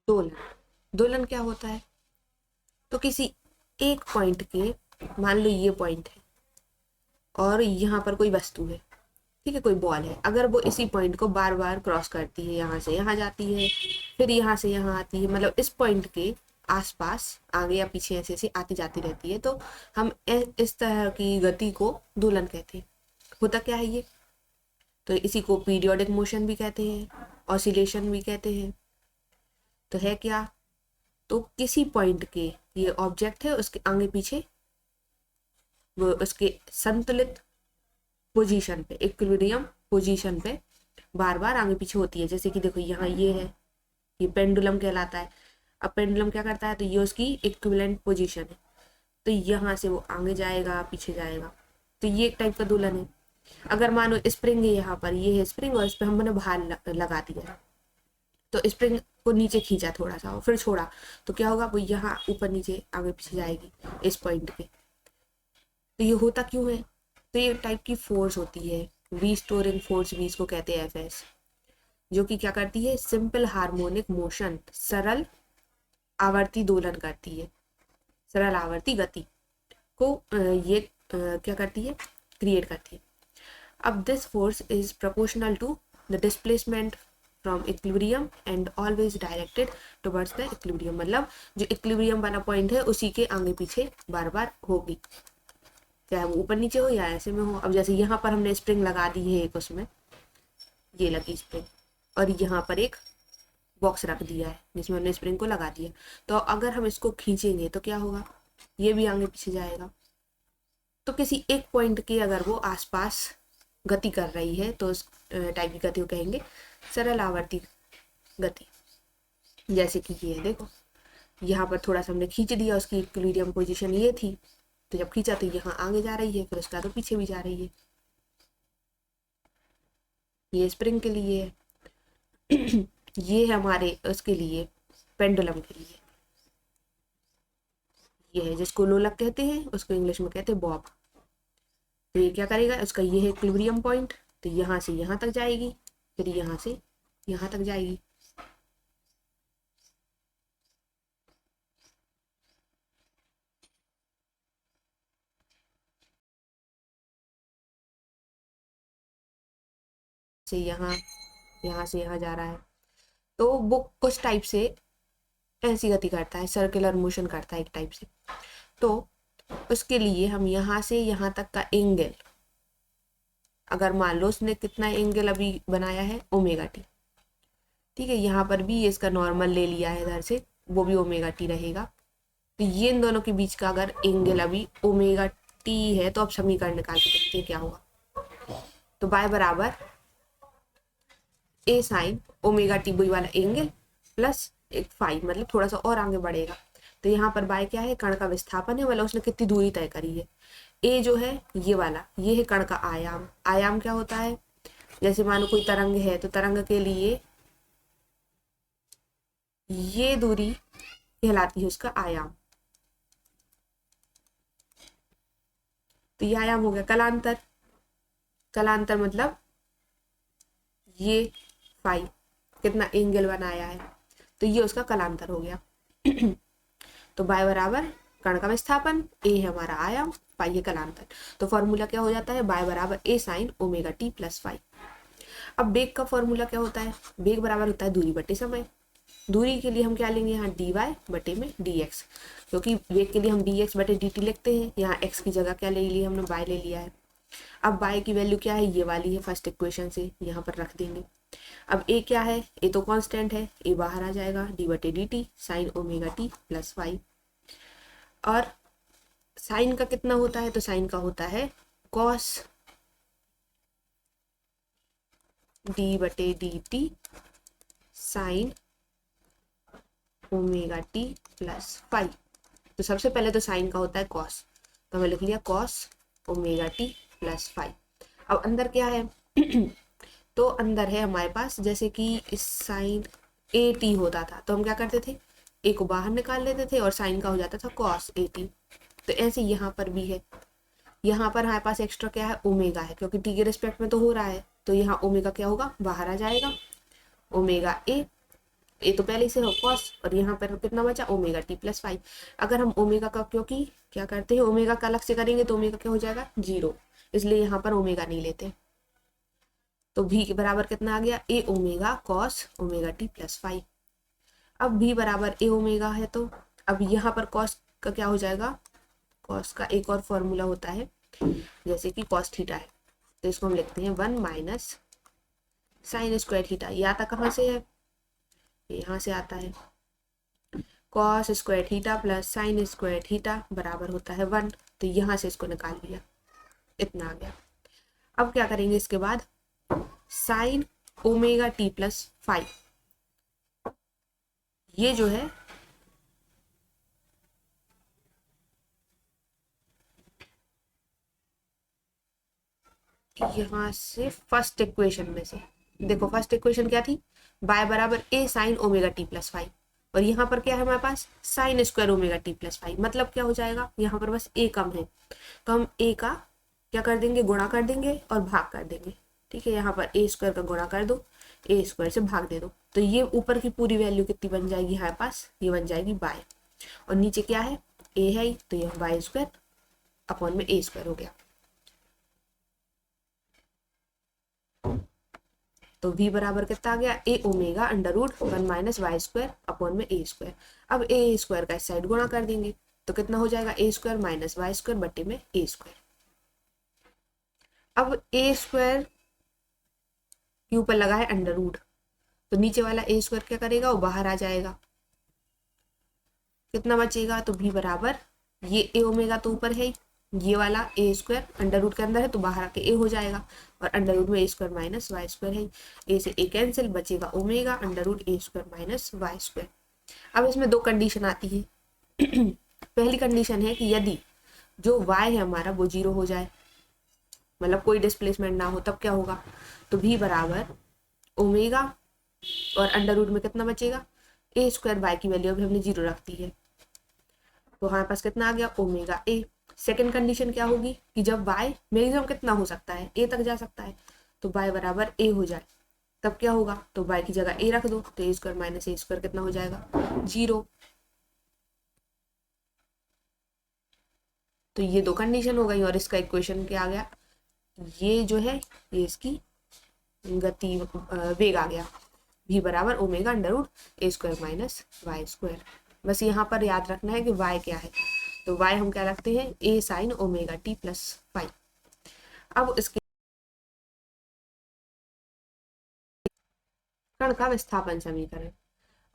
दोलन। दोलन क्या होता है, तो किसी एक पॉइंट के, मान लो ये पॉइंट है और यहाँ पर कोई वस्तु है, ठीक है, कोई बॉल है, अगर वो इसी पॉइंट को बार बार क्रॉस करती है, यहाँ से यहाँ जाती है, फिर यहाँ से यहाँ आती है, मतलब इस पॉइंट के आसपास आगे या पीछे ऐसे ऐसे आती जाती रहती है, तो हम इस तरह की गति को दोलन कहते हैं। होता क्या है ये, तो इसी को पीरियोडिक मोशन भी कहते हैं, ऑसिलेशन भी कहते हैं। तो है क्या, तो किसी पॉइंट के, ये ऑब्जेक्ट है, उसके आगे पीछे वो उसके संतुलित पोजीशन पे, इक्विलिब्रियम पोजीशन पे बार बार आगे पीछे होती है। जैसे कि देखो यहाँ ये है, ये पेंडुलम कहलाता है। अब पेंडुलम क्या करता है, तो ये उसकी इक्विवेलेंट पोजीशन है, तो यहाँ से वो आगे जाएगा पीछे जाएगा, तो ये एक टाइप का दोलन है। अगर मानो स्प्रिंग है, यहाँ पर ये है स्प्रिंग और इस पर हमने भार लगा दिया, तो स्प्रिंग को नीचे खींचा थोड़ा सा और फिर छोड़ा, तो क्या होगा, वो यहाँ ऊपर नीचे आगे पीछे जाएगी इस पॉइंट पे। तो ये होता क्यों है, तो ये टाइप की फोर्स होती है, वी स्टोरिंग फोर्स, वी इसको कहते हैं एफएस, जो कि क्या करती है, सिंपल हार्मोनिक मोशन, सरल आवर्ती दोलन करती है, सरल आवर्ती गति को ये क्या करती है, क्रिएट करती है। अब this force is proportional to the displacement from equilibrium and always directed towards the equilibrium, मतलब जो इक्विलिब्रियम वाला पॉइंट है उसी के आगे पीछे बार बार होगी, चाहे वो ऊपर नीचे हो या ऐसे में हो। अब जैसे यहाँ पर हमने स्प्रिंग लगा दी है एक, उसमें ये लगी स्प्रिंग, और यहाँ पर एक बॉक्स रख दिया है जिसमें हमने स्प्रिंग को लगा दिया, तो अगर हम इसको खींचेंगे तो क्या होगा, ये भी आगे पीछे जाएगा। तो किसी एक पॉइंट के अगर वो आसपास गति कर रही है तो उस टाइप की गति को कहेंगे सरल आवर्ती गति। जैसे कि ये है, देखो यहाँ पर थोड़ा सा हमने खींच दिया, उसकी इक्विलिब्रियम पोजीशन ये थी, तो जब खींचा तो यहाँ आगे जा रही है, फिर उसका तो पीछे भी जा रही है, ये स्प्रिंग के लिए है। ये है हमारे उसके लिए, पेंडुलम के लिए, ये है जिसको लोलक कहते हैं, उसको इंग्लिश में कहते हैं बॉब। तो ये क्या करेगा, उसका ये है इक्विलिब्रियम पॉइंट, तो यहाँ से यहाँ तक जाएगी, फिर यहाँ से यहाँ तक जाएगी। से यहाँ, यहाँ से यहाँ जा रहा है, तो वो कुछ टाइप से ऐसी गति करता है, सर्कुलर मोशन करता है एक टाइप से। तो उसके लिए हम यहाँ से यहाँ तक का एंगल, अगर मान लो उसने कितना एंगल अभी बनाया है, ओमेगा टी, ठीक है, यहाँ पर भी ये इसका नॉर्मल ले लिया है इधर से, वो भी ओमेगा टी रहेगा। तो ये इन दोनों के बीच का अगर एंगल अभी ओमेगा टी है, तो अब समीकरण निकाल के देखते हैं क्या होगा। तो बाय बराबर ए साइन ओमेगा टी, वही वाला एंगल, प्लस एक फाई, मतलब थोड़ा सा और आगे बढ़ेगा। तो यहाँ पर बाय क्या है, कण का विस्थापन है, मतलब उसने कितनी दूरी तय करी है। ए जो है ये वाला, ये है कण का आयाम। आयाम क्या होता है, जैसे मानो कोई तरंग है, तो तरंग के लिए ये दूरी कहलाती है उसका आयाम। तो ये आयाम हो गया। कलांतर, कलांतर मतलब ये फाई कितना एंगल बनाया है, तो ये उसका कलांतर हो गया। तो बाय बराबर कण का विस्थापन, ए है हमारा आयाम, फाई है कलांतर। तो फॉर्मूला क्या हो जाता है, बाय बराबर a sine omega T plus phi. अब वेग का फॉर्मूला क्या होता है, वेग बराबर होता है दूरी बटे समय। दूरी के लिए हम क्या लेंगे, यहाँ डी वाई बटे में डी एक्स, क्योंकि वेग के लिए हम डी एक्स बटे डी टी लिखते हैं, यहाँ एक्स की जगह क्या ले लिया हमने, बाय ले लिया है। अब बाय की वैल्यू क्या है, ये वाली है फर्स्ट इक्वेशन से, यहाँ पर रख देंगे। अब ए क्या है, ए तो कांस्टेंट है, ए बाहर आ जाएगा, डी बटे D T sine omega T plus phi. और साइन का कितना होता है, तो साइन का होता है कॉस डी बटे D T sine omega T plus phi. तो सबसे पहले तो साइन का होता है कॉस, तो हमें लिख लिया cos omega T plus phi. अब अंदर क्या है, तो अंदर है हमारे पास, जैसे कि इस साइन ए टी होता था, तो हम क्या करते थे, ए को बाहर निकाल लेते थे और साइन का हो जाता था कॉस ए टी। तो ऐसे यहाँ पर भी है, यहाँ पर हमारे पास एक्स्ट्रा क्या है, ओमेगा है, क्योंकि टी के रिस्पेक्ट में तो हो रहा है, तो यहाँ ओमेगा क्या होगा, बाहर आ जाएगा, ओमेगा ए ए तो पहले से हो कॉस, और यहाँ पर कितना बचा ओमेगा टी प्लस 5। अगर हम ओमेगा का, क्योंकि क्या करते हैं ओमेगा का अलग से करेंगे तो ओमेगा क्या हो जाएगा 0, इसलिए यहाँ पर ओमेगा नहीं लेते। तो भी के बराबर कितना आ गया a omega cos omega T plus 5। अब भी बराबर ए ओमेगा है, तो अब यहाँ पर कॉस का क्या हो जाएगा, कॉस का एक और फॉर्मूला होता है जैसे कि कॉस थीटा है, तो इसको हम लिखते हैं 1 माइनस साइन स्क्वायर थीटा। ये आता कहाँ से है, यहाँ से आता है, cos square theta plus sine square theta बराबर होता है 1, तो यहाँ से इसको निकाल लिया, इतना आ गया। अब क्या करेंगे इसके बाद, साइन ओमेगा टी प्लस 5, ये जो है यहाँ से फर्स्ट इक्वेशन में से, देखो फर्स्ट इक्वेशन क्या थी, बाय बराबर a sine omega T plus 5, और यहाँ पर क्या है हमारे पास sine square omega T plus 5, मतलब क्या हो जाएगा, यहाँ पर बस ए कम है तो हम ए का क्या कर देंगे, गुणा कर देंगे और भाग कर देंगे। ठीक है, यहाँ पर ए स्क्वायर का गुणा कर दो, ए स्क्वायर से भाग दे दो, तो ये ऊपर की पूरी वैल्यू कितनी बन जाएगी हमारे पास, ये बन जाएगी बाय, और नीचे क्या है ए है तो ये वाई स्क्वायर अपॉन में ए स्क्वायर हो गया। तो v बराबर कितना आ गया a omega under root 1 minus y square upon में ए स्क्वायर। अब ए स्क्वायर का इस साइड गुणा कर देंगे तो कितना हो जाएगा ए स्क्वायर माइनस वाई स्क्वायर बटे में ए स्क्वायर। अब ए स्क्वायर के ऊपर लगा है अंडर रूट, तो नीचे वाला ए स्क्वायर क्या करेगा, वो बाहर आ जाएगा, कितना बचेगा, तो v बराबर ये ए ओमेगा तो ऊपर है, ये वाला ए स्क्वायर अंडर रूट के अंदर है तो बाहर आके ए हो जाएगा, और अंडर रूट में a square minus y square है, ए से ए कैंसिल, बचेगा ओमेगा अंडर रूट ए स्क्वायर माइनस वाई स्क्वायर। अब इसमें दो कंडीशन आती है पहली कंडीशन है कि यदि जो y है हमारा वो 0 हो जाए, मतलब कोई डिस्प्लेसमेंट ना हो, तब क्या होगा, तो v बराबर ओमेगा और अंडर रूट में कितना बचेगा ए स्क्वायर, वाई की वैल्यू अभी हमने 0 रख दी है, तो हमारे पास कितना आ गया ओमेगा ए। सेकेंड कंडीशन क्या होगी कि जब y मैक्सिमम कितना हो सकता है ए तक जा सकता है, तो y बराबर ए हो जाए, तब क्या होगा, तो y की जगह ए रख दो, तो ए स्क्वायर माइनस ए स्क्वायर कितना हो जाएगा 0। तो ये दो कंडीशन हो गई, और इसका इक्वेशन क्या आ गया, ये जो है ये इसकी गति वेग आ गया, v बराबर ओमेगा अंडर रूट ए स्क्वायर माइनस वाई स्क्वायर। बस यहाँ पर याद रखना है कि y क्या है, तो y हम क्या रखते हैं ए साइन ओमेगा टी प्लस 5। अब इसके कण का विस्थापन समीकरण,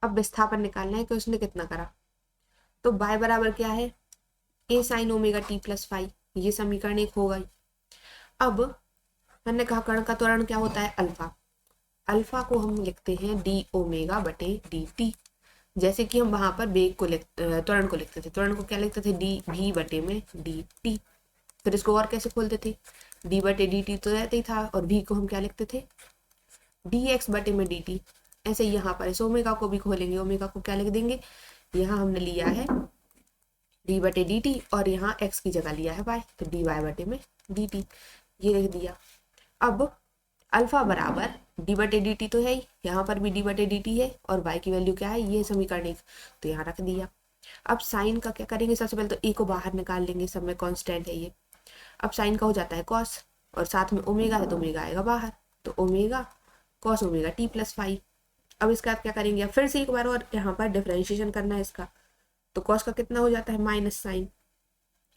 अब विस्थापन निकालना है कि उसने कितना करा, तो y बराबर क्या है ए साइन ओमेगा टी प्लस 5, ये समीकरण एक हो गई। अब मैंने कहा कण का त्वरण क्या होता है अल्फा, अल्फा को हम लिखते हैं डी ओमेगा बटे डी टी, जैसे कि हम वहां पर वेग को त्वरण को लिखते थे, त्वरण को क्या लिखते थे डी भी बटे में डी टी, फिर इसको और कैसे खोलते थे डी बटे डी टी तो रहते ही था, और भी को हम क्या लिखते थे डी एक्स बटे में डी टी। ऐसे यहाँ पर इस ओमेगा को भी खोलेंगे, ओमेगा को क्या लिख देंगे, यहाँ हमने लिया है डी बटे डी टी और यहाँ एक्स की जगह लिया है वाई, तो डी वाई बटे में डी टी, ये लिख दिया। अब अल्फा बराबर डी बटे डी टी तो है ही, यहाँ पर भी डी बटे डी टी है, और वाई की वैल्यू क्या है ये समीकरण एक, तो यहाँ रख दिया। अब साइन का क्या करेंगे, सबसे पहले तो ए को बाहर निकाल लेंगे, सब में कॉन्स्टेंट है ये। अब साइन का हो जाता है कॉस, और साथ में ओमेगा है तो ओमेगा आएगा बाहर, तो omega cos omega T plus 5। अब इसका आप क्या करेंगे, फिर से एक बार और यहाँ पर डिफरेंशिएशन करना है इसका, तो कॉस का कितना हो जाता है माइनस साइन,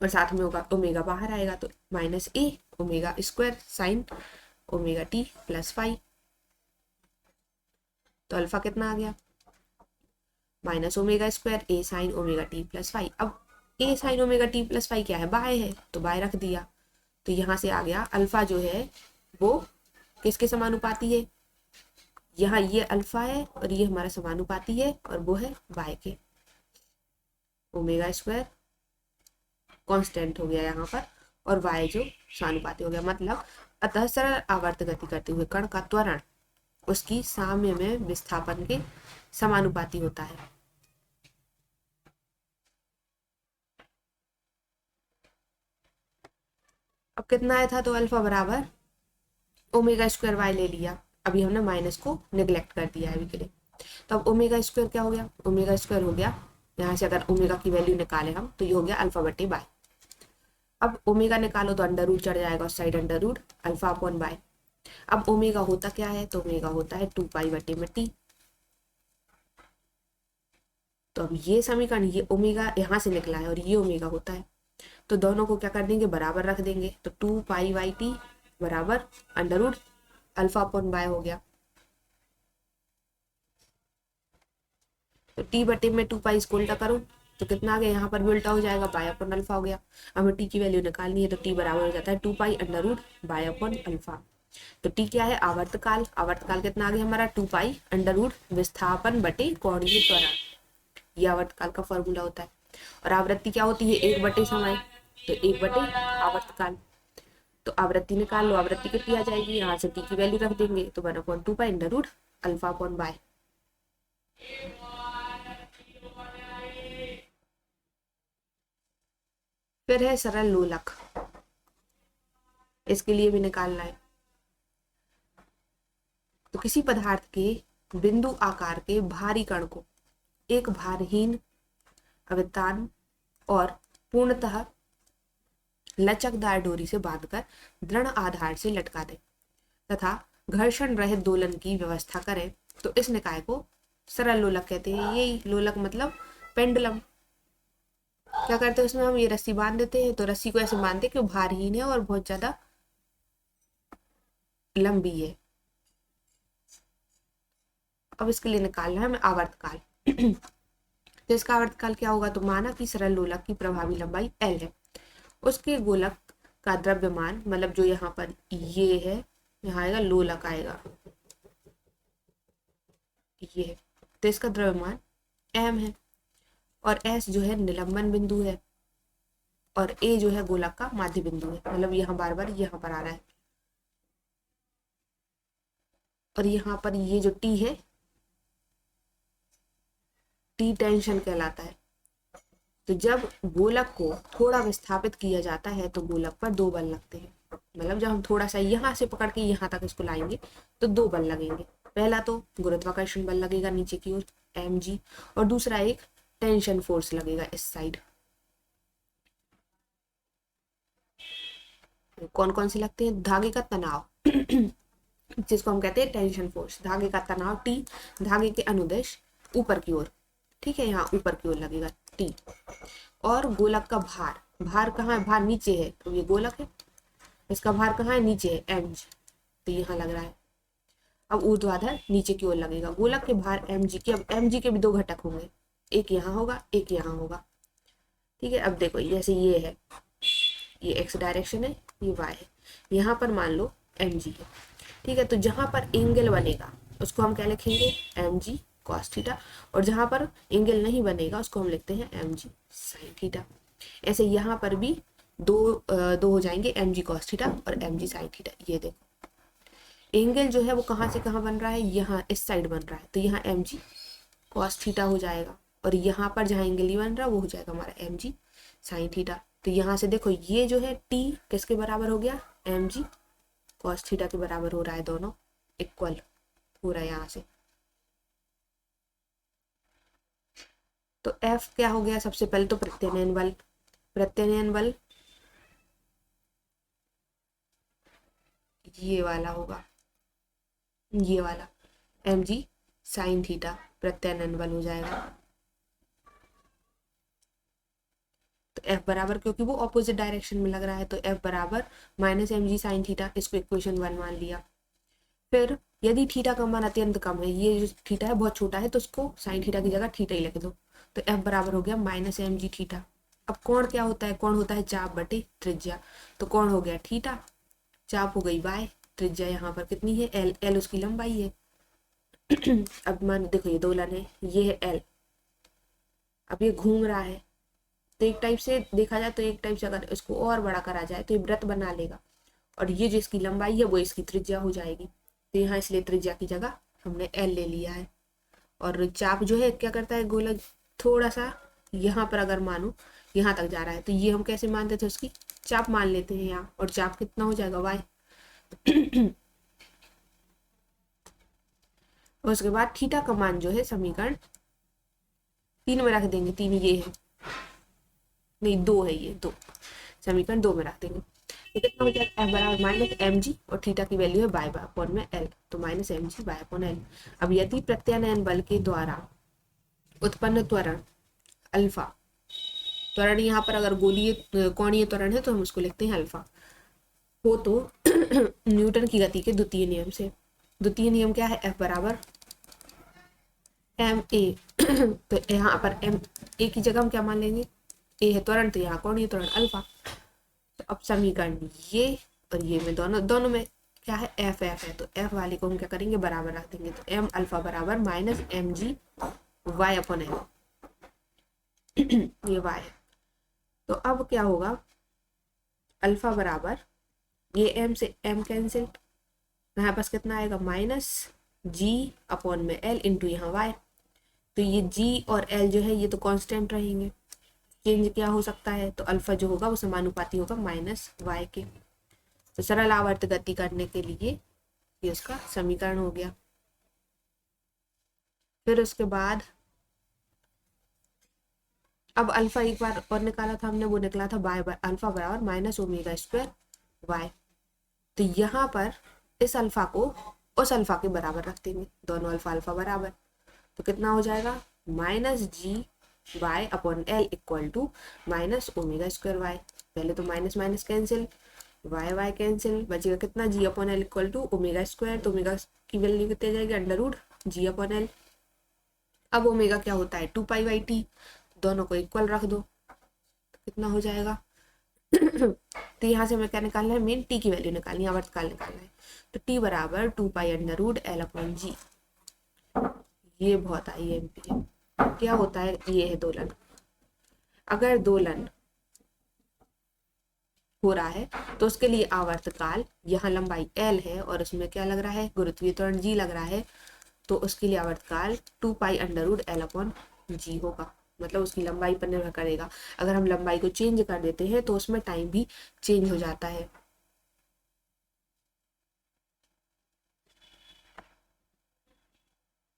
और साथ में होगा ओमेगा बाहर आएगा, तो minus a omega square sine omega T plus 5, तो अल्फा कितना आ गया minus omega square a sine omega T plus 5। अब a sine omega T plus 5 क्या है बाय है, तो बाय रख दिया, तो यहाँ से आ गया अल्फा जो है वो किसके समानुपाती है, यहाँ ये अल्फा है और ये हमारा समानुपाती है, और वो है बाय के, ओमेगा स्क्वायर कांस्टेंट हो गया यहाँ पर, और y जो समानुपाती हो गया, मतलब अतः सरल आवर्त गति करते हुए कण का त्वरण उसकी साम्य में विस्थापन के समानुपाती होता है। अब कितना आया था, तो अल्फा बराबर ओमेगा स्क्वायर वाई ले लिया, अभी हमने माइनस को निगलेक्ट कर दिया है अभी के लिए, तो अब ओमेगा स्क्वायर क्या हो गया, ओमेगा स्क्वायर हो गया, यहाँ से अगर ओमेगा की वैल्यू निकाले हम तो ये हो गया अल्फा बटे बाय। अब ओमेगा निकालो तो अंडर रूट चढ़ जाएगा उस side, under root alpha upon by. अब ओमेगा होता क्या है, तो ओमेगा होता है 2 पाई बटे में टी। तो अब ये समीकरण, ये ओमेगा यहाँ से निकला है और ये ओमेगा होता है, तो दोनों को क्या कर देंगे, बराबर रख देंगे। तो 2 पाई बाई टी बराबर under root alpha upon by हो गया। तो टी बटे में 2 पाई इसको उल्टा करूँ तो कितना आ गया, यहाँ पर भी उल्टा हो जाएगा, बाय अपॉन अल्फा हो गया। हमें टी की वैल्यू निकालनी है तो टी बराबर हो जाता है 2 pi under root by upon alpha. तो टी क्या है, आवर्तकाल। आवर्तकाल कितना आ गया हमारा, 2 पाई अंडर रूट विस्थापन बटे कोणीय त्वरण, ये आवर्तकाल का फॉर्मूला होता है। और आवृत्ति क्या होती है, 1/समय, तो 1/, आवर्तकाल। तो आवृत्ति निकाल लो, आवृत्ति कितनी आ जाएगी, यहाँ से टी की वैल्यू रख देंगे तो 1/2 pi under root alpha upon by. फिर है सरल लोलक, इसके लिए भी निकालना है। तो किसी पदार्थ के बिंदु आकार के भारी कण को एक भारहीन, अवितान और पूर्णतः लचकदार डोरी से बांधकर दृढ़ आधार से लटका दें तथा घर्षण रहित दोलन की व्यवस्था करें तो इस निकाय को सरल लोलक कहते हैं। यही लोलक मतलब पेंडुलम। क्या करते हैं उसमें हम ये रस्सी बांध देते हैं, तो रस्सी को ऐसे बांधते कि वो भारहीन है और बहुत ज्यादा लंबी है। अब इसके लिए निकालना है हमें आवर्तकाल। तो इसका आवर्तकाल क्या होगा, तो माना कि सरल लोलक की प्रभावी लंबाई L है, उसके गोलक का द्रव्यमान, मतलब जो यहाँ पर ये है, यहाँ आएगा लोलक आएगा ये है, तो इसका द्रव्यमान m है और s जो है निलंबन बिंदु है और a जो है गोलक का माध्य बिंदु है, मतलब यहाँ बार बार यहाँ पर आ रहा है। और यहाँ पर ये जो t है, t टेंशन कहलाता है। तो जब गोलक को थोड़ा विस्थापित किया जाता है तो गोलक पर 2 बल लगते हैं, मतलब जब हम थोड़ा सा यहाँ से पकड़ के यहाँ तक इसको लाएंगे तो 2 बल लगेंगे। पहला तो गुरुत्वाकर्षण बल लगेगा नीचे की ओर mg, और दूसरा एक टेंशन फोर्स लगेगा इस साइड। कौन कौन से लगते हैं, धागे का तनाव जिसको हम कहते हैं टेंशन फोर्स, धागे का तनाव T, धागे के अनुदेश ऊपर की ओर, ठीक है, यहाँ ऊपर की ओर लगेगा T। और गोलक का भार, भार कहाँ है, भार नीचे है, तो ये गोलक है, इसका भार कहाँ है, नीचे है mg, तो यहाँ लग रहा है। अब ऊर्ध्वाधर नीचे की ओर लगेगा, गोलक के भार mg के, अब mg के भी 2 घटक होंगे, एक यहाँ होगा एक यहाँ होगा, ठीक है। अब देखो जैसे ये है, ये x डायरेक्शन है, ये y है, यहाँ पर मान लो mg है, ठीक है। तो जहां पर एंगल बनेगा उसको हम क्या लिखेंगे, mg cos थीटा, और जहां पर एंगल नहीं बनेगा उसको हम लिखते हैं mg sin थीटा। ऐसे यहाँ पर भी दो हो जाएंगे, mg cos थीटा और mg sin थीटा। ये देखो एंगल जो है वो कहाँ से कहाँ बन रहा है, यहाँ इस साइड बन रहा है, तो यहाँ mg cos थीटा हो जाएगा, और यहाँ पर जहाँ एंगल ही बन रहा है वो हो जाएगा हमारा mg sin थीटा। तो यहाँ से देखो ये जो है t किसके बराबर हो गया, mg cos थीटा के बराबर हो रहा है, दोनों इक्वल हो रहा है यहाँ से। तो F क्या हो गया, सबसे पहले तो प्रत्यानयन बल, प्रत्यानयन बल ये वाला होगा, ये वाला mg sin थीटा प्रत्यानयन बल हो जाएगा। तो F बराबर, क्योंकि वो ऑपोजिट डायरेक्शन में लग रहा है, तो F बराबर -mg sin थीटा, इसको इक्वेशन 1 मान लिया। फिर यदि थीटा का मान अत्यंत कम है, ये जो थीटा है बहुत छोटा है, तो उसको साइन थीटा की जगह थीटा ही लिख दो, तो F बराबर हो गया -mg थीटा। अब कोण क्या होता है, कोण होता है चाप बटे त्रिज्या, तो कोण हो गया थीटा, चाप हो गई y, त्रिज्या यहाँ पर कितनी है l, l उसकी लंबाई है। अब मान देखो ये दोलन है, ये है l, अब ये घूम रहा है, तो एक टाइप से देखा जाए, तो एक टाइप से अगर इसको और बड़ा करा जाए तो ये वृत्त बना लेगा, और ये जो इसकी लंबाई है वो इसकी त्रिज्या हो जाएगी। तो यहाँ इसलिए त्रिज्या की जगह हमने l ले लिया है। और चाप जो है क्या करता है, गोलक थोड़ा सा यहाँ पर अगर मानो यहाँ तक जा रहा है, तो ये हम कैसे मानते थे, उसकी चाप मान लेते हैं यहाँ, और चाप कितना हो जाएगा y। और उसके बाद थीटा का मान जो है समीकरण 3 में रख देंगे। 3 ये है, नहीं 2 है, ये 2, समीकरण 2 में रख देंगे। तो कितना हो जाएगा, एफ बराबर माइनस एम जी, और थीटा की वैल्यू है बाय अपॉन में एल, तो minus M G by upon L. अब यदि प्रत्यानयन बल के द्वारा उत्पन्न त्वरण अल्फा, त्वरण यहाँ पर अगर गोलीय कोणीय त्वरण है तो हम उसको लिखते हैं अल्फा, हो तो न्यूटन की गति के द्वितीय नियम से। द्वितीय नियम क्या है, एफ बराबर एम ए तो यहाँ पर एम ए की जगह हम क्या मान लेंगे, ए है त्वरण, तो यहाँ कोणीय त्वरण अल्फा। तो अब समीकरण ये और ये में दोनों में क्या है, एफ एफ है, तो एफ वाले को हम क्या करेंगे, बराबर रख देंगे। तो एम अल्फा बराबर minus M G Y upon L, ये वाई। तो अब क्या होगा, अल्फा बराबर ये एम से एम कैंसिल, यहाँ पास कितना आएगा, माइनस जी अपॉन में एल इंटू यहाँ वाई। तो ये जी और एल जो है ये तो कांस्टेंट रहेंगे, चेंज क्या हो सकता है, तो अल्फा जो होगा वो समानुपाती होगा माइनस वाई के। तो सरल आवर्त गति करने के लिए ये उसका समीकरण हो गया। फिर उसके बाद अब अल्फा एक बार और निकाला था हमने, वो निकला था बाय अल्फा बराबर माइनस ओमेगा स्क्वायर वाई। तो यहाँ पर इस अल्फा को उस अल्फा के बराबर रख देंगे, दोनों अल्फा अल्फा बराबर, तो कितना हो जाएगा, minus g Y upon l equal to minus omega square y. पहले तो minus minus cancel, y y cancel, बचेगा कितना, g upon l equal to omega square, तो ओमेगा की वैल्यू कितनी आ जाएगी, under root g upon L. अब ओमेगा क्या होता है, 2 पाई बाई टी, दोनों को इक्वल रख दो, कितना हो जाएगा तो यहाँ से हमें क्या निकालना है, मेन टी की वैल्यू निकालनी है, आवर्तकाल निकालना है। तो टी बराबर 2 pi under root l upon g, ये बहुत आई एम पी है। क्या होता है, ये है दोलन। अगर दोलन हो रहा है तो उसके लिए आवर्तकाल, यहाँ लंबाई एल है और उसमें क्या लग रहा है, गुरुत्वीय त्वरण जी लग रहा है, तो उसके लिए आवर्तकाल 2 pi under root l upon g होगा। मतलब उसकी लंबाई पर निर्भर करेगा। अगर हम लंबाई को चेंज कर देते हैं तो उसमें टाइम भी चेंज हो जाता है।